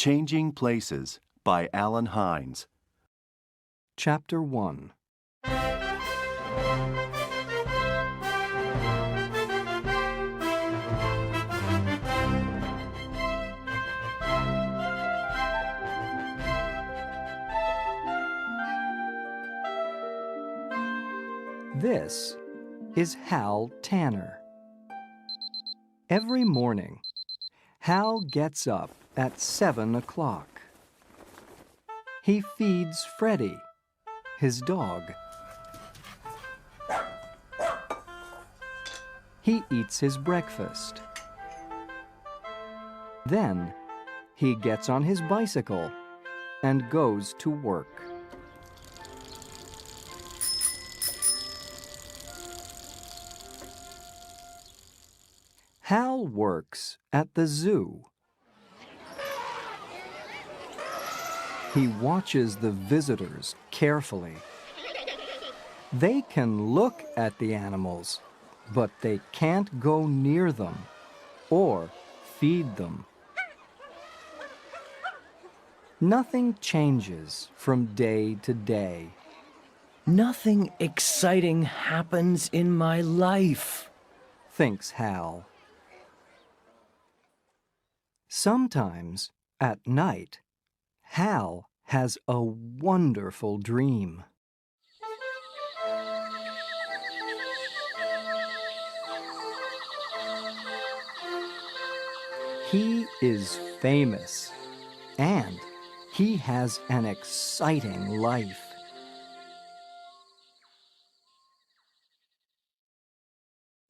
Changing Places by Alan Hines. Chapter 1. This is Hal Tanner. Every morning, Hal gets up at 7 o'clock. He feeds Freddie, his dog. He eats his breakfast. Then, he gets on his bicycle and goes to work. Hal works at the zoo. He watches the visitors carefully. They can look at the animals, but they can't go near them or feed them. Nothing changes from day to day. Nothing exciting happens in my life, thinks Hal. Sometimes, at night, Hal has a wonderful dream. He is famous, and he has an exciting life.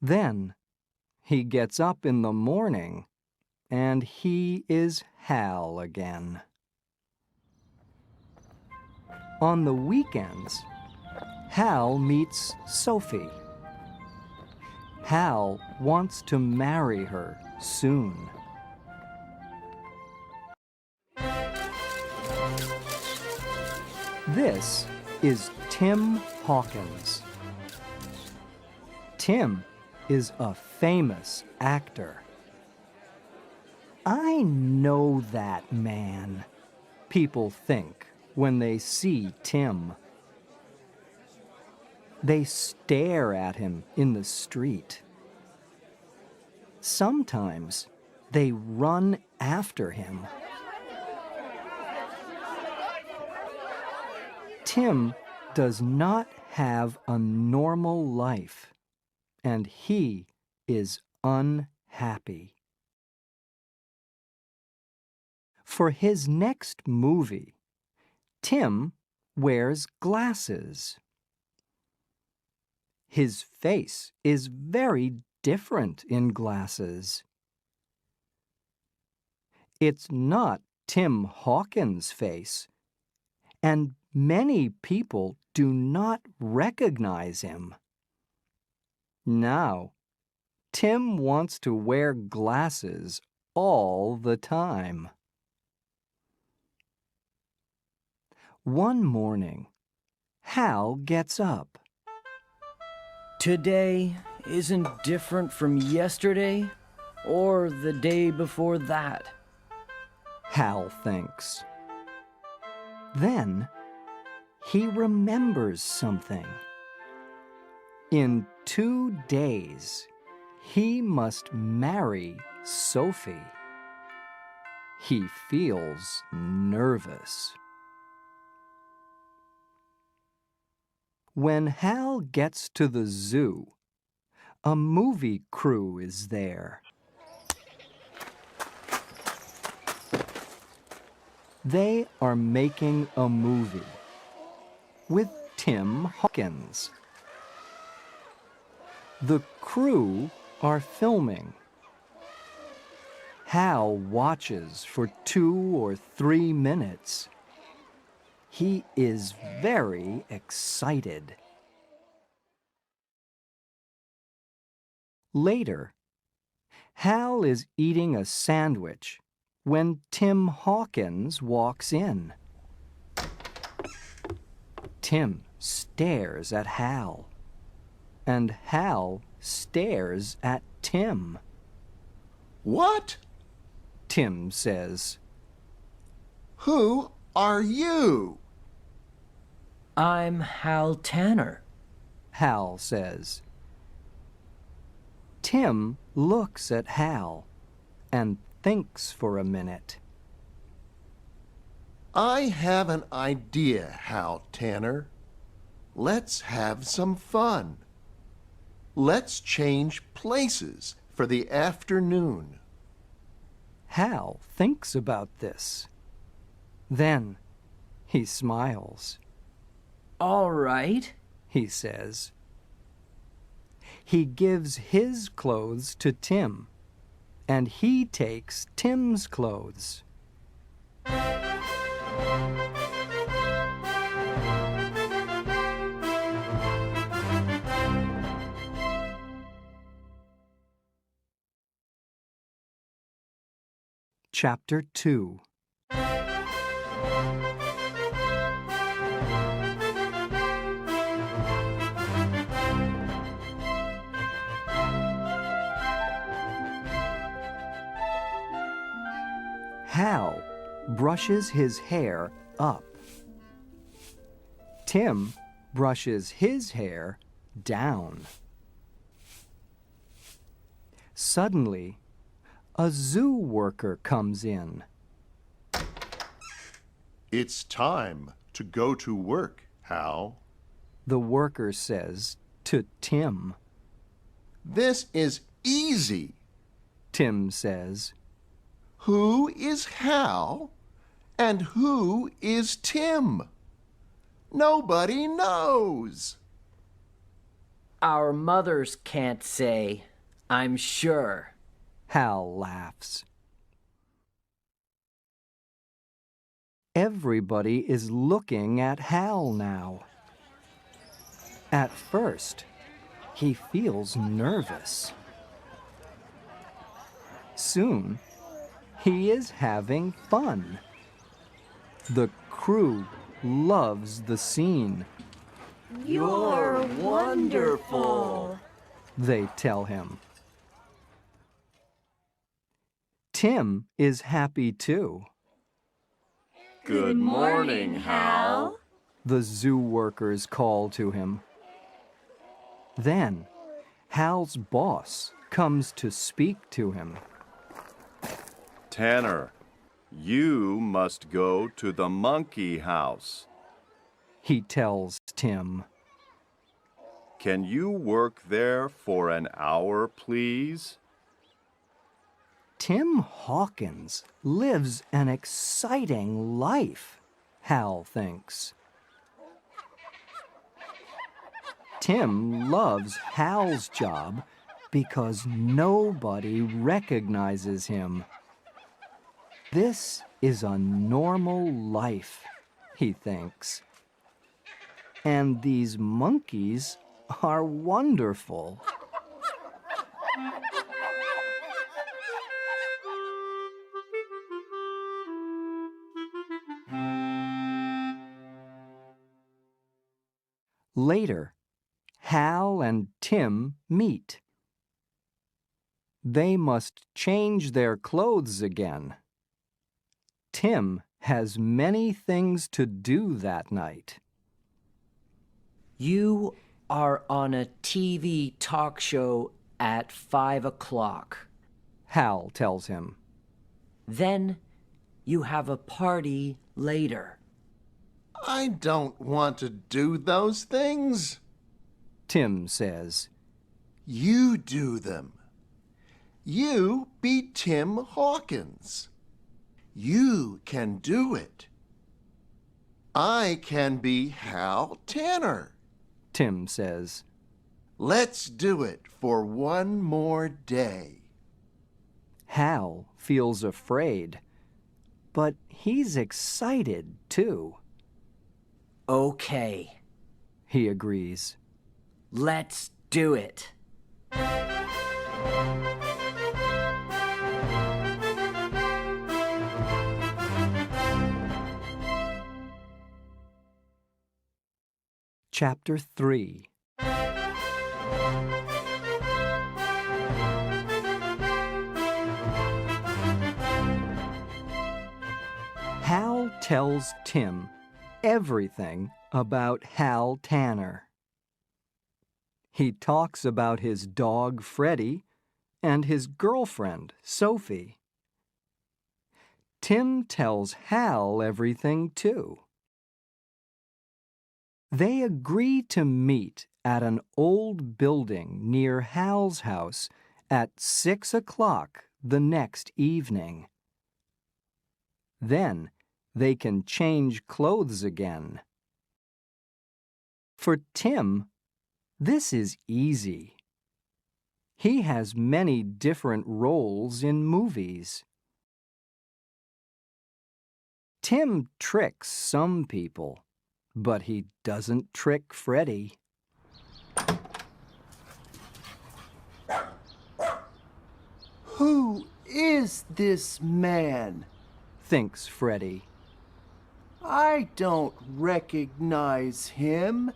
Then, he gets up in the morning, and he is Hal again. On the weekends, Hal meets Sophie. Hal wants to marry her soon. This is Tim Hawkins. Tim is a famous actor. I know that man, people think when they see Tim. They stare at him in the street. Sometimes they run after him. Tim does not have a normal life, and he is unhappy. For his next movie, Tim wears glasses. His face is very different in glasses. It's not Tim Hawkins' face, and many people do not recognize him. Now, Tim wants to wear glasses all the time. One morning, Hal gets up. Today isn't different from yesterday or the day before that, Hal thinks. Then, he remembers something. In 2 days, he must marry Sophie. He feels nervous. When Hal gets to the zoo, a movie crew is there. They are making a movie with Tim Hawkins. The crew are filming. Hal watches for 2 or 3 minutes. He is very excited. Later, Hal is eating a sandwich when Tim Hawkins walks in. Tim stares at Hal, and Hal stares at Tim. What? Tim says. Who are you? I'm Hal Tanner. Hal says. Tim looks at Hal and thinks for a minute. I have an idea, Hal Tanner. Let's have some fun. Let's change places for the afternoon. Hal thinks about this. Then he smiles. All right. He says. He gives his clothes to Tim, and he takes Tim's clothes. Chapter 2. Hal brushes his hair up. Tim brushes his hair down. Suddenly, a zoo worker comes in. It's time to go to work, Hal. The worker says to Tim. This is easy. Tim says. Who is Hal and who is Tim? Nobody knows. Our mothers can't say, I'm sure. Hal laughs. Everybody is looking at Hal now. At first, he feels nervous. Soon, he is having fun. The crew loves the scene. You're wonderful, they tell him. Tim is happy too. Good morning, Hal. The zoo workers call to him. Then, Hal's boss comes to speak to him. Tanner, you must go to the monkey house. He tells Tim. Can you work there for an hour, please? Tim Hawkins lives an exciting life, Hal thinks. Tim loves Hal's job because nobody recognizes him. This is a normal life, he thinks. And these monkeys are wonderful. Later, Hal and Tim meet. They must change their clothes again. Tim has many things to do that night. You are on a TV talk show at 5 o'clock. Hal tells him. Then you have a party later. I don't want to do those things. Tim says. You do them. You be Tim Hawkins. You can do it. I can be Hal Tanner. Tim says. Let's do it for one more day. Hal feels afraid, but he's excited too. Okay, He agrees. let's do it. Chapter 3. Hal tells Tim everything about Hal Tanner. He talks about his dog Freddie and his girlfriend Sophie. Tim tells Hal everything too. They agree to meet at an old building near Hal's house at 6 o'clock the next evening. Then they can change clothes again. For Tim, this is easy. He has many different roles in movies. Tim tricks some people, but he doesn't trick Freddie. Who is this man? Thinks Freddie. I don't recognize him.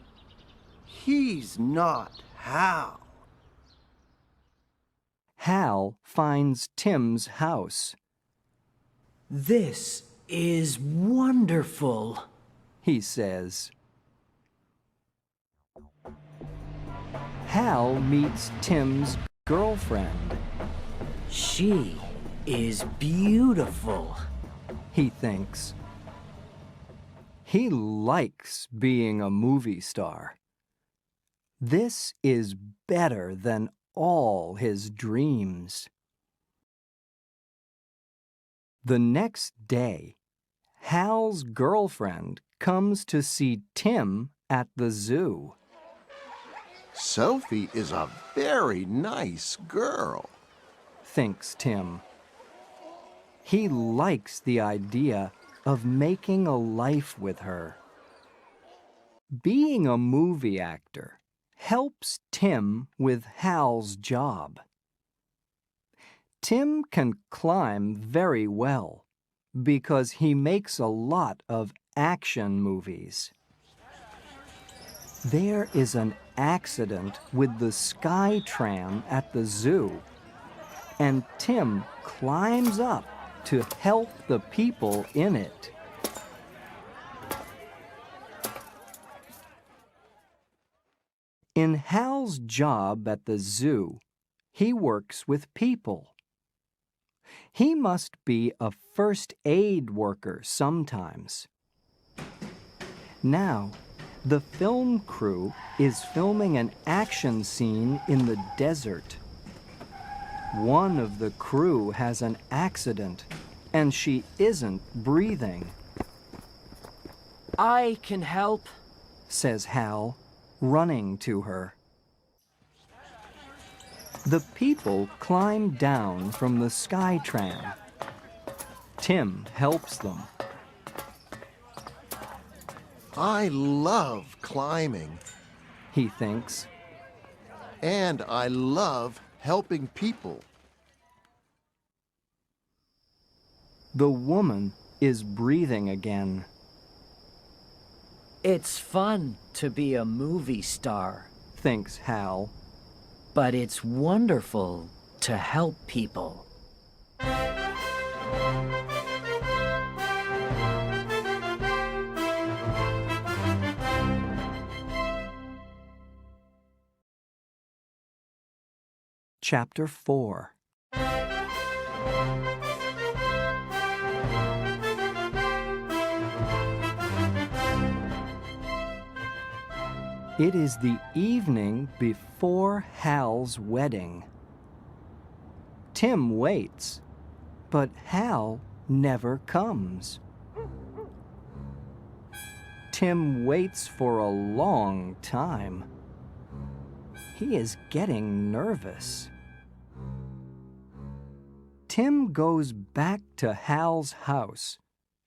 He's not Hal. Hal finds Tim's house. This is wonderful, He says. Hal meets Tim's girlfriend. She is beautiful. He thinks. He likes being a movie star. This is better than all his dreams. The next day, Hal's girlfriend comes to see Tim at the zoo. Sophie is a very nice girl. Thinks Tim. He likes the idea of making a life with her. Being a movie actor helps Tim with Hal's job. Tim can climb very well because he makes a lot of action movies. There is an accident with the sky tram at the zoo, and Tim climbs up to help the people in it. In Hal's job at the zoo, he works with people. He must be a first aid worker sometimes. Now, the film crew is filming an action scene in the desert. One of the crew has an accident, and she isn't breathing, I can help. says Hal, running to her. The people climb down from the sky tram. Tim helps them. I love climbing, He thinks. and I love helping people. The woman is breathing again. It's fun to be a movie star, Thinks Hal. but it's wonderful to help people. Chapter 4. It is the evening before Hal's wedding. Tim waits, but Hal never comes. Tim waits for a long time. He is getting nervous. Tim goes back to Hal's house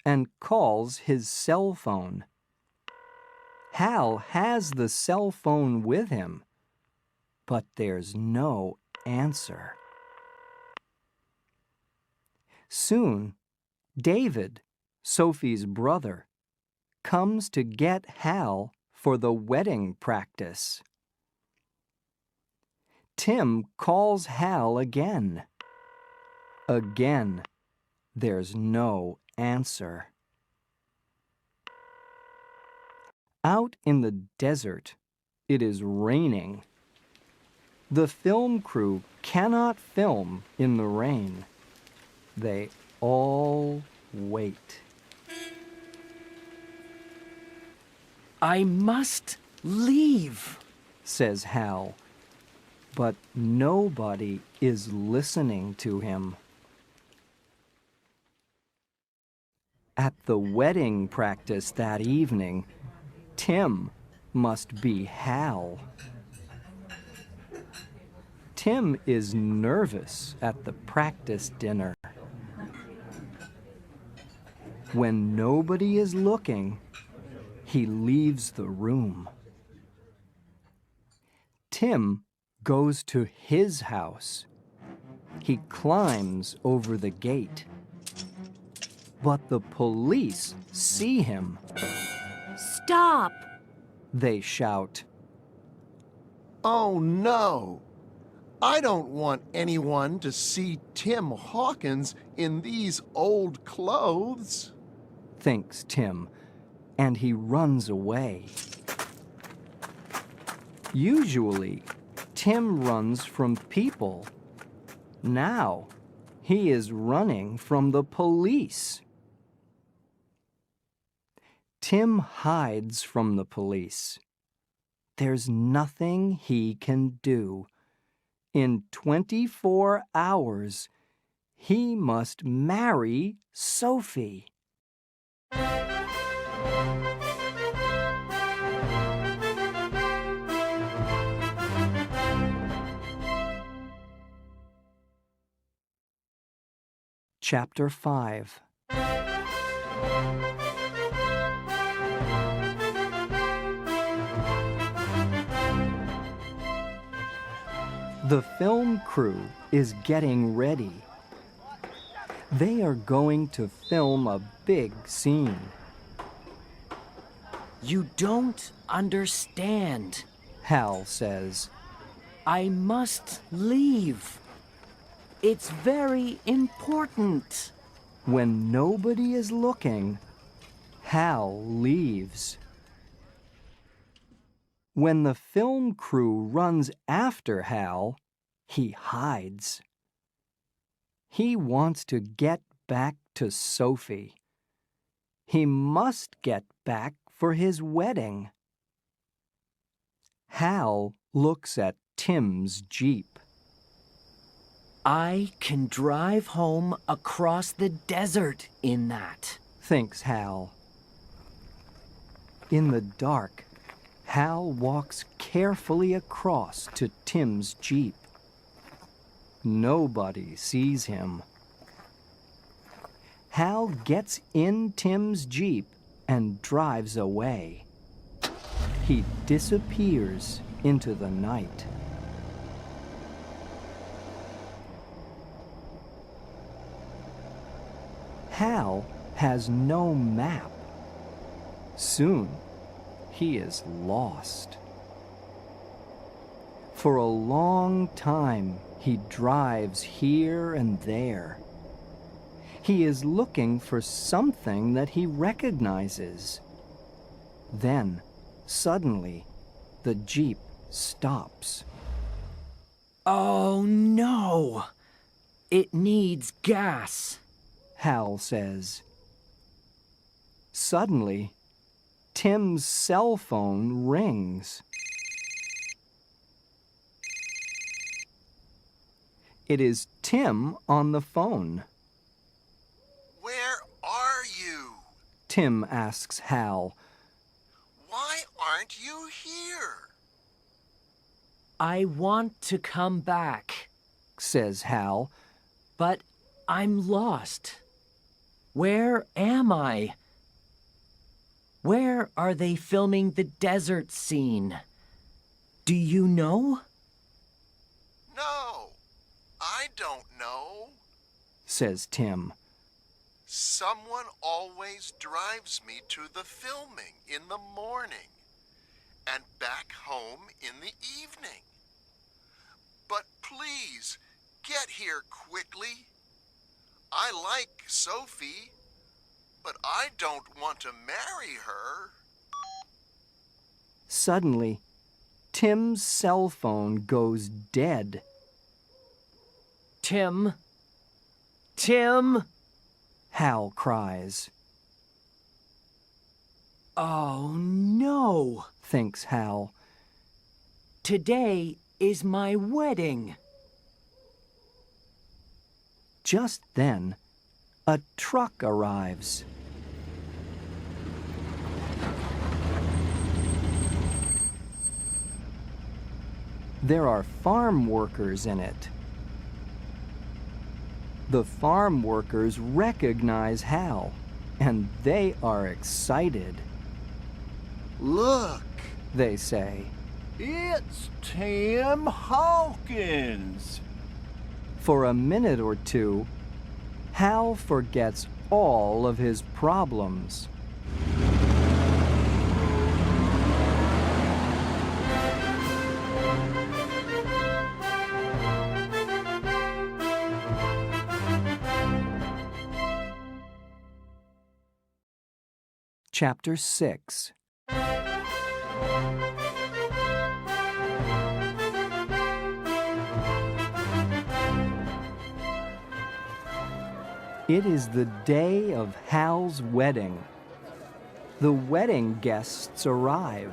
and calls his cell phone. Hal has the cell phone with him, but there's no answer. Soon, David, Sophie's brother, comes to get Hal for the wedding practice. Tim calls Hal again. Again, there's no answer. Out in the desert, it is raining. The film crew cannot film in the rain. They all wait. I must leave, says Hal, but nobody is listening to him. At the wedding practice that evening, Tim must be Hal. Tim is nervous at the practice dinner. When nobody is looking, he leaves the room. Tim goes to his house. He climbs over the gate. But the police see him. Stop! They shout. Oh no! I don't want anyone to see Tim Hawkins in these old clothes, thinks Tim, and he runs away. Usually, Tim runs from people. Now, he is running from the police. Tim hides from the police. There's nothing he can do. In 24 hours, he must marry Sophie. Chapter 5. The film crew is getting ready. They are going to film a big scene. You don't understand. Hal says. I must leave. It's very important. When nobody is looking, Hal leaves. When the film crew runs after Hal, he hides. He wants to get back to Sophie. He must get back for his wedding. Hal looks at Tim's Jeep. I can drive home across the desert in that, thinks Hal. In the dark, Hal walks carefully across to Tim's Jeep. Nobody sees him. Hal gets in Tim's Jeep and drives away. He disappears into the night. Hal has no map. Soon, he is lost. For a long time, he drives here and there. He is looking for something that he recognizes. Then, suddenly, the Jeep stops. Oh no! It needs gas. Hal says. Suddenly, Tim's cell phone rings. It is Tim on the phone. Where are you? Tim asks Hal. Why aren't you here? I want to come back, says Hal. but I'm lost. Where am I? Where are they filming the desert scene? Do you know? No, I don't know. Says Tim. Someone always drives me to the filming in the morning and back home in the evening. But please, get here quickly. I like Sophie, but I don't want to marry her. Suddenly, Tim's cell phone goes dead. Tim? Tim? Hal cries. Oh no! Thinks Hal. Today is my wedding. Just then, a truck arrives. There are farm workers in it. The farm workers recognize Hal, and they are excited. Look, They say. It's Tim Hawkins. For a minute or two, Hal forgets all of his problems. Chapter 6. It is the day of Hal's wedding. The wedding guests arrive.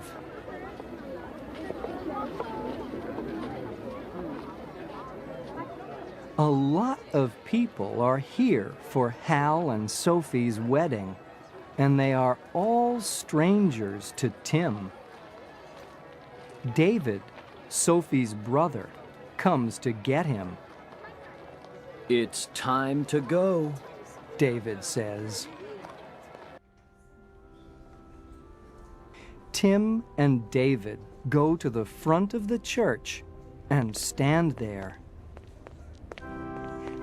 A lot of people are here for Hal and Sophie's wedding, and they are all strangers to Tim. David, Sophie's brother, comes to get him. It's time to go. David says. Tim and David go to the front of the church and stand there.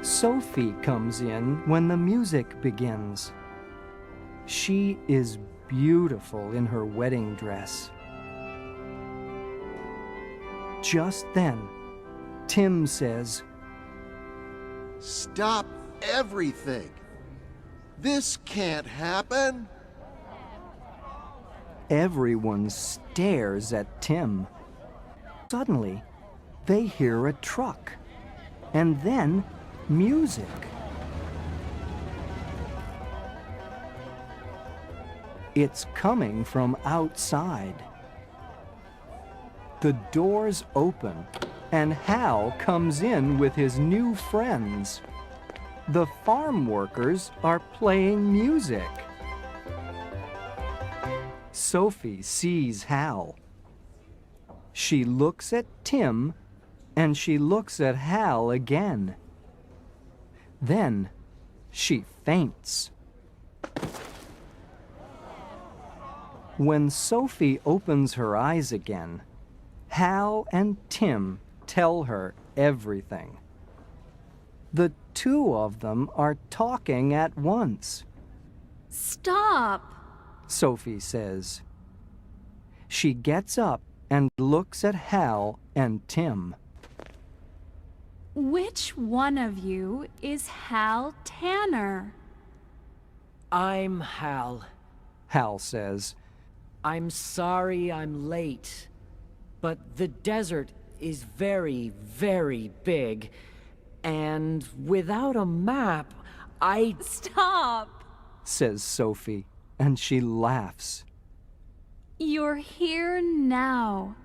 Sophie comes in when the music begins. She is beautiful in her wedding dress. Just then, Tim says, stop everything. This can't happen. Everyone stares at Tim. Suddenly, they hear a truck, and then music. It's coming from outside. The doors open, and Hal comes in with his new friends. The farm workers are playing music. Sophie sees Hal. She looks at Tim, and she looks at Hal again. Then she faints. When Sophie opens her eyes again, Hal and Tim tell her everything. The two of them are talking at once. Stop! Sophie says. She gets up and looks at Hal and Tim. Which one of you is Hal Tanner? I'm Hal. Hal says. I'm sorry I'm late, but the desert is very, very big, and without a map, Stop! Says Sophie, and she laughs. You're here now.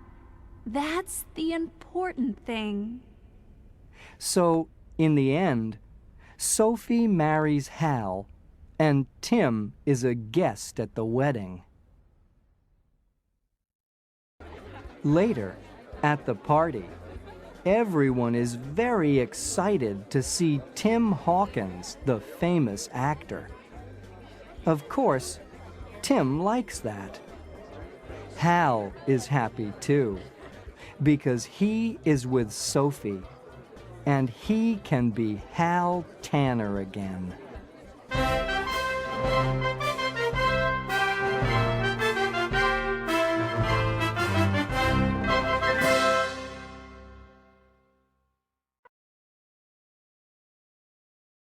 That's the important thing. So, in the end, Sophie marries Hal, and Tim is a guest at the wedding. Later, at the party, everyone is very excited to see Tim Hawkins, the famous actor. Of course, Tim likes that. Hal is happy too, because he is with Sophie, and he can be Hal Tanner again.